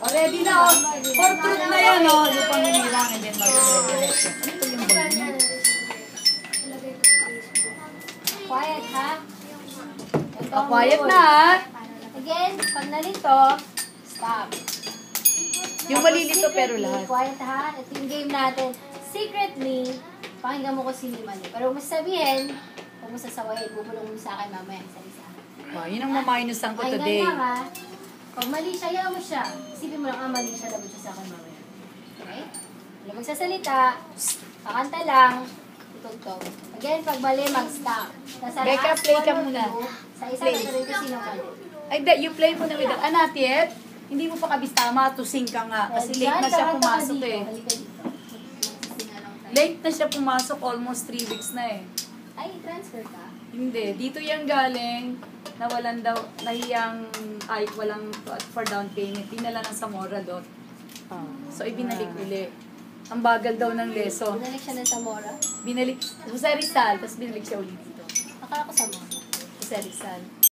Ready na, oh. For truth na yan, oh. Yung panginilang, and then mag-diretso. Ano ito yung ball niya? Quiet, ha? Quiet na, ha? Again, pag nalito, stop. Yung malilito pero lahat. Quiet, ha? Ito yung game natin. Secretly, pakinggan mo ko sino yung mali. Pero kung sabihin, kung mo sasawayin, bubulong mo sa akin mamaya, isa-isa. Yun ang maminusan ko today. Pakinggan lang, ha? Pag mali siya, yaw mo siya. Isipin mo lang, mali siya, labot siya sa akin mamaya. Okay? Wala magsasalita, kakanta lang, tutugtog. Again, pag mali, mag-stop. Becca, play ka muna. Sa isa Play. na rin sino mali. Ay, you play mo na with that. Anatiet, hindi mo pa kabistama, tusing ka nga. Kasi late na siya pumasok eh. Late na siya pumasok, almost 3 weeks na eh. Ay, transfer ka? Hindi. Dito yan galing, nawalan daw, nahiyang, ay, walang for down payment. Dinala ng Zamora doon. So, ibinalik uli. Ang bagal daw ng lesson. Binalik siya ng Zamora? Binalik, sa Rizal, tapos binalik siya uli dito. Akala ko Zamora. Sa Rizal.